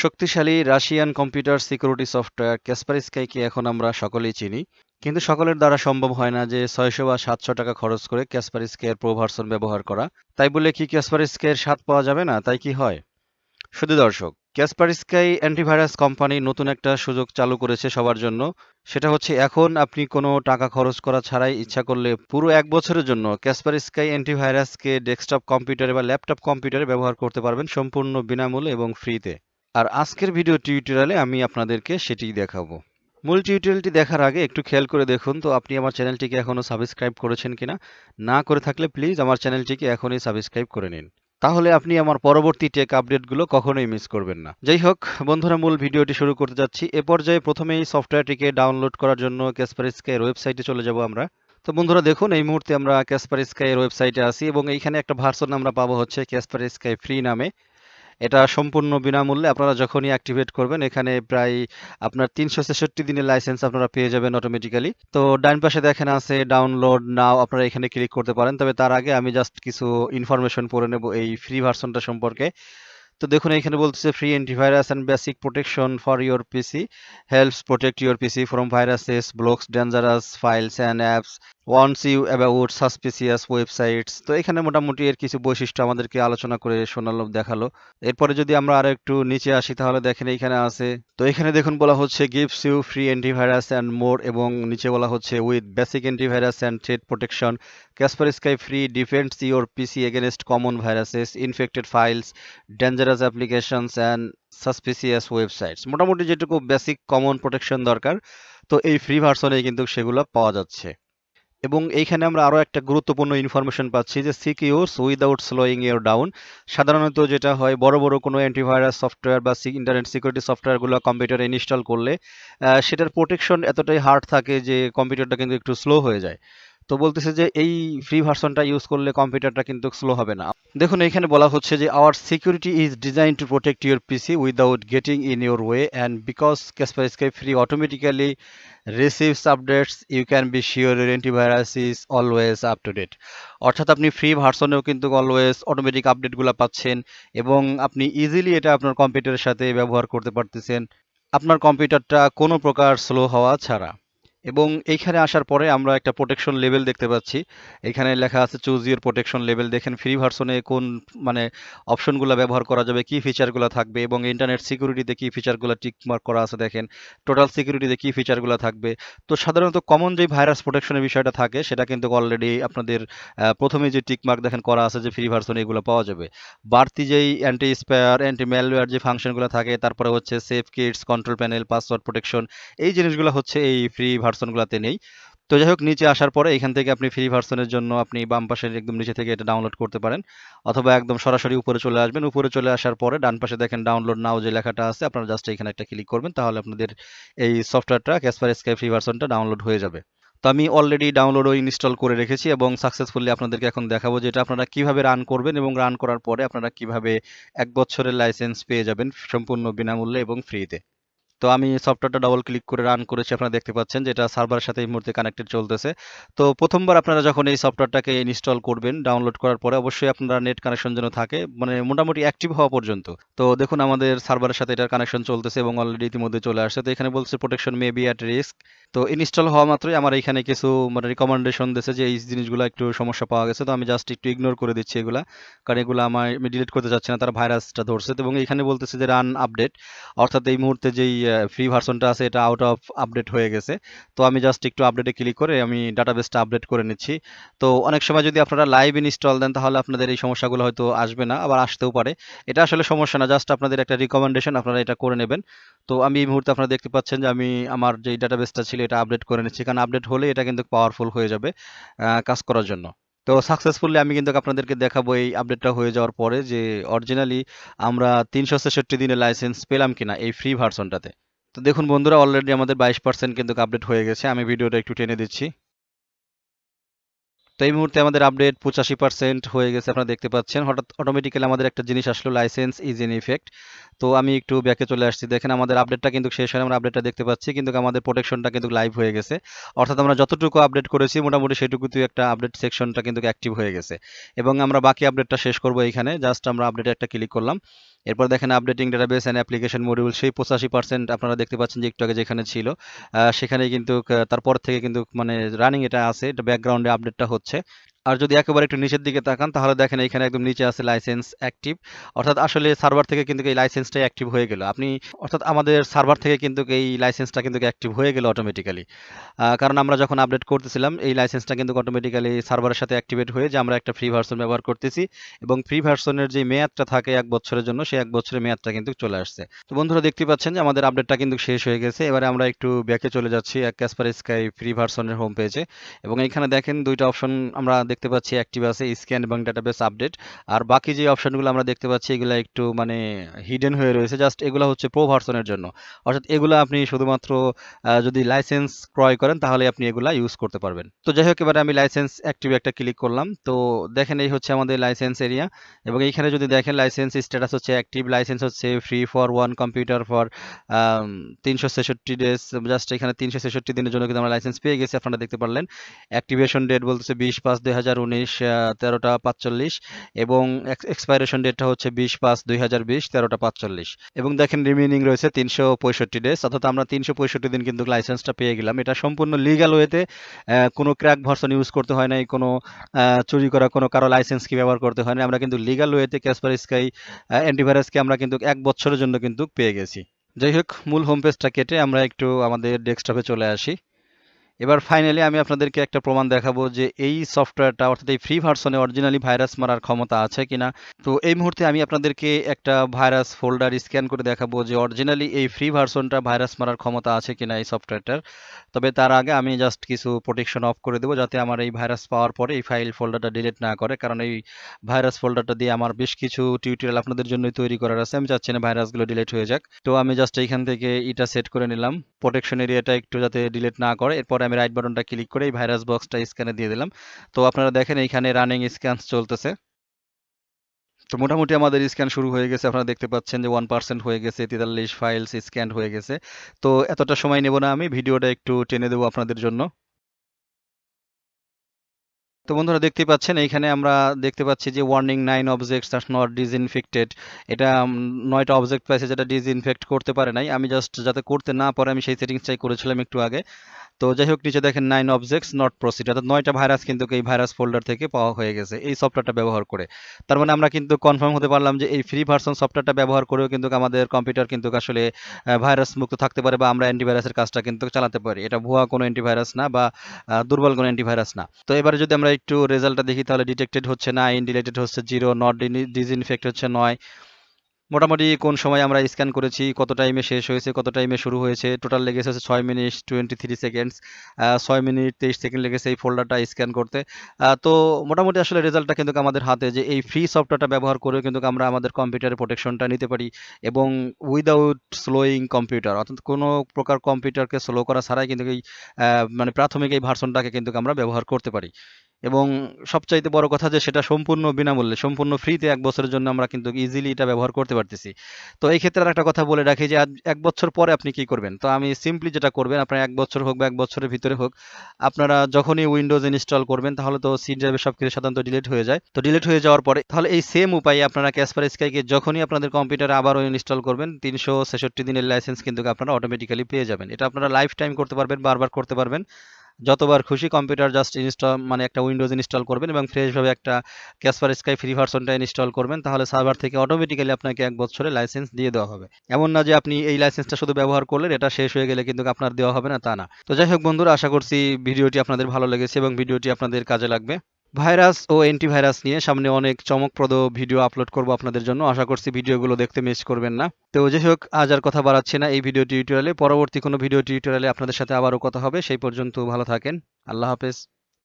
শক্তিশালী Russian computer security software কাসপারস্কাইকে এখন আমরা সকলেই চিনি। কিন্তু সকলের দ্বারা সম্ভব হয় না যে ৬০০ বা ৭০০ টাকা খরচ করে কাসপারস্কাই এর প্রো ভার্সন ব্যবহার করা। তাই বলে কি কাসপারস্কাই এর স্বাদ পাওয়া যাবে না? তাই কি হয়? শুধু দর্শক, কাসপারস্কাই অ্যান্টিভাইরাস কোম্পানি নতুন একটা সুযোগ চালু করেছে সবার জন্য। সেটা হচ্ছে এখন আপনি কোনো টাকা খরচ করা ছাড়াই ইচ্ছা করলে পুরো ১ বছরের জন্য কাসপারস্কাই অ্যান্টিভাইরাসকে ডেস্কটপ কম্পিউটারে বা ল্যাপটপ কম্পিউটারে ব্যবহার করতে পারবেন সম্পূর্ণ বিনামূল্যে এবং ফ্রিতে। আর আজকের ভিডিও টিউটোরিয়ালে আমি আপনাদেরকে সেটিই দেখাবো। মূল টিউটোরিয়ালটি দেখার আগে একটু খেয়াল করে দেখুন তো আপনি আমার চ্যানেলটিকে এখনো সাবস্ক্রাইব করেছেন কিনা। না করে থাকলে প্লিজ আমার চ্যানেলটিকে এখনই সাবস্ক্রাইব করে নিন। তাহলে আপনি আমার পরবর্তী টেক আপডেটগুলো কখনোই মিস করবেন না। যাই হোক বন্ধুরা, মূল ভিডিওটি শুরু করতে যাচ্ছি। এ পর্যায়ে প্রথমেই সফটওয়্যারটিকে ডাউনলোড করার জন্য কাসপারস্কাই এর ওয়েবসাইটে চলে যাব আমরা। তো বন্ধুরা দেখুন, এই মুহূর্তে আমরা কাসপারস্কাই এর ওয়েবসাইটে আছি এবং এইখানে একটা ভার্সন আমরা পাবো হচ্ছে কাসপারস্কাই ফ্রি নামে। এটা সম্পূর্ণ বিনামূল্যে আপনারা যখনই অ্যাক্টিভেট করবেন এখানে প্রায় আপনার ৩৬৬ দিনের লাইসেন্স আপনারা পেয়ে যাবেন অটোমেটিক্যালি। তো ডান পাশে দেখেন আছে ডাউনলোড নাও, আপনারা এখানে ক্লিক করতে পারেন। তবে তার আগে আমি জাস্ট কিছু ইনফরমেশন পড়ে নেব এই ফ্রি ভার্সনটা সম্পর্কে। তো দেখুন এখানে বলতেছে free antivirus and basic protection for your PC helps protect your PC from viruses blocks dangerous files and apps warns you about suspicious websites. তো এখানে মোটামুটি এর কিছু বৈশিষ্ট্য আমাদেরকে আলোচনা করে শোনালো, দেখালো। এরপরে যদি আমরা আরো একটু নিচে আসি তাহলে দেখেন এইখানে আছে। তো এখানে দেখুন বলা হচ্ছে gives you free antivirus and more, এবং নিচে বলা হচ্ছে with basic antivirus and threat protection Kaspersky free defends your PC against common viruses infected files dangerous applications and suspicious websites. মোটামুটি যেটুকু বেসিক কমন প্রোটেকশন দরকার, তো এই ফ্রি ভার্সনে কিন্তু সেগুলো পাওয়া যাচ্ছে। এবং এইখানে আমরা আরো একটা গুরুত্বপূর্ণ ইনফরমেশন পাচ্ছি যে সিকিউরস উইদাউট স্লোয়িং ইউর ডাউন। সাধারণত যেটা হয় বড় বড় কোনো অ্যান্টিভাইরাস সফটওয়্যার বা ইন্টারনেট সিকিউরিটি সফটওয়্যারগুলো কম্পিউটারে ইনস্টল করলে সেটার প্রোটেকশন এতটাই হার্ড থাকে যে কম্পিউটারটা কিন্তু একটু স্লো হয়ে যায়। তো বলতেছে যে এই ফ্রি ভার্সনটা ইউজ করলে কম্পিউটারটা কিন্তু স্লো হবে না। দেখুন এখানে বলা হচ্ছে যে our security is design to protect your PC without getting in your way and because Kaspersky free automatically receives updates you can be sure your antivirus is always up to date. অর্থাৎ আপনি free ভার্সনেও কিন্তু always automatic আপডেটগুলো পাচ্ছেন এবং আপনি easily এটা আপনার কম্পিউটারের সাথে ব্যবহার করতে পারতেছেন আপনার কম্পিউটারটা কোনো প্রকার স্লো হওয়া ছাড়া। এবং এইখানে আসার পরে আমরা একটা প্রোটেকশন লেভেল দেখতে পাচ্ছি। এখানে লেখা আছে চুজ ইউর প্রোটেকশন লেভেল। দেখেন ফ্রি ভার্সনে কোন মানে অপশনগুলো ব্যবহার করা যাবে, কি ফিচারগুলো থাকবে এবং ইন্টারনেট সিকিউরিটিতে কি ফিচারগুলো টিক মার্ক করা আছে দেখেন। টোটাল সিকিউরিটিতে কি ফিচারগুলো থাকবে। তো সাধারণত কমন যে ভাইরাস প্রোটেকশনের বিষয়টা থাকে সেটা কিন্তু অলরেডি আপনাদের প্রথমে যে টিক মার্ক দেখেন করা আছে যে ফ্রি ভার্সনে এগুলো পাওয়া যাবে। বাড়তি যেই অ্যান্টি স্পেয়ার অ্যান্টি ম্যালওয়্যার যে ফাংশনগুলো থাকে, তারপরে হচ্ছে safe kids control panel password protection, এই জিনিসগুলো হচ্ছে এই ফ্রি ভার্সনগুলোতে নেই। তো যাই হোক নিচে আসার পরে এখান থেকে আপনি ফ্রি ভার্সনের জন্য আপনি বাম পাশের একদম নিচে থেকে এটা ডাউনলোড করতে পারেন, অথবা একদম সরাসরি উপরে চলে আসবেন। উপরে চলে আসার পরে ডান পাশে দেখেন ডাউনলোড নাও যে লেখাটা আছে, আপনারা জাস্ট এখানে একটা ক্লিক করবেন, তাহলে আপনাদের এই সফটওয়্যারটা কাসপারস্কাই ফ্রি ভার্সনটা ডাউনলোড হয়ে যাবে। তো আমি অলরেডি ডাউনলোড ও ইনস্টল করে রেখেছি এবং সাকসেসফুলি আপনাদেরকে এখন দেখাবো যে এটা আপনারা কিভাবে রান করবেন এবং রান করার পরে আপনারা কিভাবে ১ বছরের লাইসেন্স পেয়ে যাবেন সম্পূর্ণ বিনামূল্যে এবং ফ্রিতে। তো আমি সফটওয়্যারটা ডাবল ক্লিক করে রান করেছি, আপনারা দেখতে পাচ্ছেন যে এটা সার্ভারের সাথে এই মুহূর্তে কানেক্টেড চলতেছে। তো প্রথমবার আপনারা যখন এই সফটওয়্যারটাকে ইনস্টল করবেন ডাউনলোড করার পরে অবশ্যই আপনারা নেট কানেকশন যেন থাকে, মানে মোটামুটি অ্যাক্টিভ হওয়া পর্যন্ত। তো দেখুন আমাদের সার্ভারের সাথে এটার কানেকশন চলতেছে এবং অলরেডি ইতিমধ্যে চলে আসছে। তো এখানে বলছে protection may be at risk. তো ইনস্টল হওয়া মাত্রই আমার এখানে কিছু মানে রিকমেন্ডেশন দিয়েছে যে এই জিনিসগুলো একটু সমস্যা পাওয়া গেছে। তো আমি জাস্ট একটু ইগনোর করে দিচ্ছি এগুলা, কারণ এগুলো আমি ডিলিট করতে চাচ্ছি না, তারা ভাইরাসটা ধরছে। এবং এখানে বলতেছে যে রান আপডেট, অর্থাৎ এই মুহূর্তে যেই ফ্রি ভার্সনটা আছে এটা আউট অফ আপডেট হয়ে গেছে। তো আমি জাস্ট একটু আপডেটে ক্লিক করে আমি ডাটাবেসটা আপডেট করে নিচ্ছি। তো অনেক সময় যদি আপনারা লাইভ ইনস্টল দেন তাহলে আপনাদের এই সমস্যাগুলো হয়তো আসবে না, আবার আসতেও পারে। এটা আসলে সমস্যা না, জাস্ট আপনাদের একটা রিকমেন্ডেশন, আপনারা এটা করে নেবেন। তো আমি এই মুহূর্তে আপনারা দেখতে পাচ্ছেন যে আমি আমার যে ডাটাবেসটা ছিল এটা আপডেট করে নিচ্ছি, কারণ আপডেট হলে এটা কিন্তু পাওয়ারফুল হয়ে যাবে কাজ করার জন্য। তো সাকসেসফুলি আমি কিন্তু আপনাদেরকে দেখাবো এই আপডেটটা হয়ে যাওয়ার পরে যে অরিজিনালি আমরা ৩৬৬ দিনের লাইসেন্স পেলাম কিনা এই ফ্রি ভার্সনটাতে। তো দেখুন বন্ধুরা অলরেডি আমাদের 22% কিন্তু আপডেট হয়ে গেছে। আমি ভিডিওটা একটু টেনে দিচ্ছি। তো এই মুহূর্তে আমাদের আপডেট 85% হয়ে গেছে, আপনারা দেখতে পাচ্ছেন। হঠাৎ অটোমেটিক্যালি আমাদের একটা জিনিস আসলো, লাইসেন্স ইজ ইন ইফেক্ট। তো আমি একটু ব্যাকে চলে আসছি, দেখেন আমাদের আপডেটটা কিন্তু শেষ হয়, আমরা আপডেটটা দেখতে পাচ্ছি, কিন্তু আমাদের প্রোটেকশনটা কিন্তু লাইভ হয়ে গেছে। অর্থাৎ আমরা যতটুকু আপডেট করেছি মোটামুটি সেটুকুতেই একটা আপডেট সেকশনটা কিন্তু অ্যাক্টিভ হয়ে গেছে। এবং আমরা বাকি আপডেটটা শেষ করব এইখানে, জাস্ট আমরা আপডেটে একটা ক্লিক করলাম। এরপর দেখেন updating database and application module, সেই 85% আপনারা দেখতে পাচ্ছেন যে একটু আগে যেখানে ছিল সেখানে কিন্তু তারপর থেকে কিন্তু মানে রানিং এটা আছে, এটা ব্যাকগ্রাউন্ডে আপডেটটা হচ্ছে। আর যদি একেবারে একটু নিচের দিকে তাকান তাহলে দেখেন এখানে একদম নিচে আছে লাইসেন্স অ্যাক্টিভ। অর্থাৎ আসলে সার্ভার থেকে কিন্তু এই লাইসেন্সটাই অ্যাক্টিভ হয়ে গেল। অর্থাৎ আমাদের সার্ভার থেকে কিন্তু এই লাইসেন্সটা কিন্তু অ্যাক্টিভ হয়ে গেল অটোমেটিক্যালি। কারণ আমরা যখন আপডেট করতেছিলাম এই লাইসেন্সটা কিন্তু অটোমেটিক্যালি সার্ভারের সাথে অ্যাক্টিভেট হয়ে যে আমরা একটা ফ্রি ভার্সন ব্যবহার করতেছি, এবং ফ্রি ভার্সনের যে মেয়াদটা থাকে 1 বছরের জন্য, সেই 1 বছরের মেয়াদটা কিন্তু চলে আসছে। তো বন্ধুরা দেখতে পাচ্ছেন যে আমাদের আপডেটটা কিন্তু শেষ হয়ে গেছে। এবারে আমরা একটু ব্যাকে চলে যাচ্ছি ক্যাসপারস্কাই ফ্রি ভার্সনের হোম পেজে, এবং এখানে দেখেন দুইটা অপশন আমরা দেখতে পাচ্ছি অ্যাক্টিভ আছে, স্ক্যান এবং ডাটাবেস আপডেট। আর বাকি যে অপশনগুলো আমরা দেখতে পাচ্ছি এগুলো একটু মানে হিডেন হয়ে রয়েছে, জাস্ট এগুলো হচ্ছে প্রো ভার্সনের জন্য। অর্থাৎ এগুলো আপনি শুধুমাত্র যদি লাইসেন্স ক্রয় করেন তাহলে আপনি এগুলা ইউজ করতে পারবেন। তো যাই হোক, এবারে আমি লাইসেন্স অ্যাক্টিভ একটা ক্লিক করলাম। তো দেখেন এই হচ্ছে আমাদের লাইসেন্স এরিয়া, এবং এইখানে যদি দেখেন লাইসেন্স স্ট্যাটাস হচ্ছে অ্যাক্টিভ, লাইসেন্স হচ্ছে free for one computer for 366 days, just এখানে 366 দিনের জন্য কিন্তু আমরা লাইসেন্স পেয়ে গেছি, আপনারা দেখতে পারলেন। অ্যাক্টিভেশন ডেট বলতেছে 20/5/2019 13টা 45, এবং এক্সপাইরেশন ডেটটা হচ্ছে 20/5/2020 13টা 45, এবং দেখেন রিমেইনিং রয়েছে 365 ডেজ, অর্থাৎ আমরা 365 দিন কিন্তু লাইসেন্সটা পেয়ে গেলাম। এটা সম্পূর্ণ লিগ্যাল ওয়েতে, কোনো ক্র্যাক ভার্সন ইউজ করতে হয় নাই, কোনো চুরি করা কোনো কারো লাইসেন্স কি ব্যবহার করতে হয় না, আমরা কিন্তু লিগ্যাল ওয়েতে ক্যাসপারস্কাই অ্যান্টিভাইরাসকে আমরা কিন্তু 1 বছরের জন্য কিন্তু পেয়ে গেছি। যাই হোক, মূল হোম পেজটা কেটে আমরা একটু আমাদের ডেস্কটপে চলে আসি। এবার ফাইনালি আমি আপনাদেরকে একটা প্রমাণ দেখাবো যে এই সফটওয়্যারটা অর্থাৎ এই ফ্রি ভার্সনে অরিজিনালি ভাইরাস মারার ক্ষমতা আছে কিনা। তো এই মুহূর্তে আমি আপনাদেরকে একটা ভাইরাস ফোল্ডার স্ক্যান করে দেখাবো যে অরিজিনালি এই ফ্রি ভার্সনটা ভাইরাস মারার ক্ষমতা আছে কিনা এই সফটওয়্যারটার। তবে তার আগে আমি জাস্ট কিছু প্রোটেকশন অফ করে দেবো, যাতে আমার এই ভাইরাস পাওয়ার পরে এই ফাইল ফোল্ডারটা ডিলিট না করে, কারণ এই ভাইরাস ফোল্ডারটা দিয়ে আমার বেশ কিছু টিউটোরিয়াল আপনাদের জন্যই তৈরি করার আছে, আমি চাচ্ছি না ভাইরাসগুলো ডিলিট হয়ে যাক। তো আমি জাস্ট এইখান থেকে এটা সেট করে নিলাম, প্রোটেকশন এরিয়াটা একটু যাতে ডিলিট না করে। এরপরে আমি রাইট বাটনটা ক্লিক করে এই ভাইরাস বক্সটা স্ক্যানে দিয়ে দিলাম। তো আপনারা দেখেন এইখানে রানিং স্ক্যান চলতেছে। তো মোটামুটি আমাদের স্ক্যান শুরু হয়ে গেছে, আপনারা দেখতে পাচ্ছেন যে 1% হয়ে গেছে, 43 ফাইলস স্ক্যান হয়ে গেছে। তো এতটা সময় নেব না, আমি ভিডিওটা একটু টেনে দেবো আপনাদের জন্য। তো বন্ধুরা দেখতেই পাচ্ছেন এইখানে আমরা দেখতে পাচ্ছি যে warning 9 objects are not disinfected. এটা 9টা অবজেক্ট পাইছে যেটা ডিসইনফেক্ট করতে পারে নাই, আমি জাস্ট যাতে করতে না পারে আমি সেই সেটিংসটাই করেছিলাম একটু আগে। তো যাই হোক, নিচে দেখেন 9 অবজেক্টস নট প্রসিড, অর্থাৎ 9টা ভাইরাস কিন্তু এই ভাইরাস ফোল্ডার থেকে পাওয়া হয়ে গেছে এই সফটওয়্যারটা ব্যবহার করে। তার মানে আমরা কিন্তু কনফার্ম হতে পারলাম যে এই ফ্রি ভার্সন সফটওয়্যারটা ব্যবহার করেও কিন্তু আমাদের কম্পিউটার কিন্তু আসলে ভাইরাস মুক্ত থাকতে পারে, বা আমরা অ্যান্টিভাইরাসের কাজটা কিন্তু চালাতে পারি। এটা ভুয়া কোনো অ্যান্টিভাইরাস না, বা দুর্বল কোনো অ্যান্টিভাইরাস না। তো এবারে যদি আমরা একটু রেজাল্টটা দেখি তাহলে ডিটেক্টেড হচ্ছে 9, ডিলেটেড হচ্ছে 0, নট ডিসইনফেক্ট হচ্ছে 9। মোটামুটি কোন সময় আমরা স্ক্যান করেছি, কত টাইমে শেষ হয়েছে, কত টাইমে শুরু হয়েছে, টোটাল লেগেছে হচ্ছে 6 মিনিট 23 সেকেন্ডস, 6 মিনিট 23 সেকেন্ড লেগেছে এই ফোল্ডারটা স্ক্যান করতে। তো মোটামুটি আসলে রেজাল্টটা কিন্তু আমাদের হাতে, যে এই ফ্রি সফটওয়্যারটা ব্যবহার করেও কিন্তু আমরা আমাদের কম্পিউটারের প্রোটেকশনটা নিতে পারি, এবং উইদাউট স্লোয়িং কম্পিউটার, অর্থাৎ কোনো প্রকার কম্পিউটারকে স্লো করা ছাড়াই কিন্তু এই মানে প্রাথমিক এই ভার্সনটাকে কিন্তু আমরা ব্যবহার করতে পারি। এবং সবচাইতে বড় কথা যে সেটা সম্পূর্ণ বিনামূল্যে, সম্পূর্ণ ফ্রিতে 1 বছরের জন্য আমরা কিন্তু ইজিলি এটা ব্যবহার করতে পারতেছি। তো এই ক্ষেত্রে আর একটা কথা বলে রাখি যে 1 বছর পরে আপনি কি করবেন। তো আমি সিম্পলি যেটা করবেন, আপনার 1 বছর হোক বা 1 বছরের ভিতরে হোক, আপনারা যখনই উইন্ডোজ ইনস্টল করবেন তাহলে তো সি ড্রাইভে সবকিছু সাধারণত ডিলিট হয়ে যায়। তো ডিলিট হয়ে যাওয়ার পরে তাহলে এই সেম উপায়ে আপনারা ক্যাসপারস্কাইকে যখনই আপনাদের কম্পিউটারে আবারও ইনস্টল করবেন, 366 দিনের লাইসেন্স কিন্তু আপনারা অটোমেটিক্যালি পেয়ে যাবেন। এটা আপনারা লাইফ টাইম করতে পারবেন, বারবার করতে পারবেন। যতবার খুশি কম্পিউটার জাস্ট ইনস্টল মানে একটা উইন্ডোজ ইনস্টল করবেন এবং ফ্রেশভাবে একটা ক্যাসপারস্কাই ফ্রি ভার্সনটা ইনস্টল করবেন, তাহলে সার্ভার থেকে অটোমেটিক্যালি আপনাকে 1 বছরের লাইসেন্স দিয়ে দেওয়া হবে। এমন না যে আপনি এই লাইসেন্সটা শুধু ব্যবহার করলেন, এটা শেষ হয়ে গেলে কিন্তু আপনার দেওয়া হবে না, তা না। তো যাই হোক বন্ধুরা, আশা করছি ভিডিওটি আপনাদের ভালো লেগেছে এবং ভিডিওটি আপনাদের কাজে লাগবে। ভাইরাস ও অ্যান্টিভাইরাস নিয়ে সামনে অনেক চমকপ্রদ ভিডিও আপলোড করব আপনাদের জন্য, আশা করছি ভিডিওগুলো দেখতে মিস করবেন না। তো যাই হোক, আজ আর কথা বাড়াচ্ছি না এই ভিডিও টিউটোরিয়ালে, পরবর্তী কোনো ভিডিও টিউটোরিয়ালে আপনাদের সাথে আবারও কথা হবে। সেই পর্যন্ত ভালো থাকেন, আল্লাহ হাফেজ।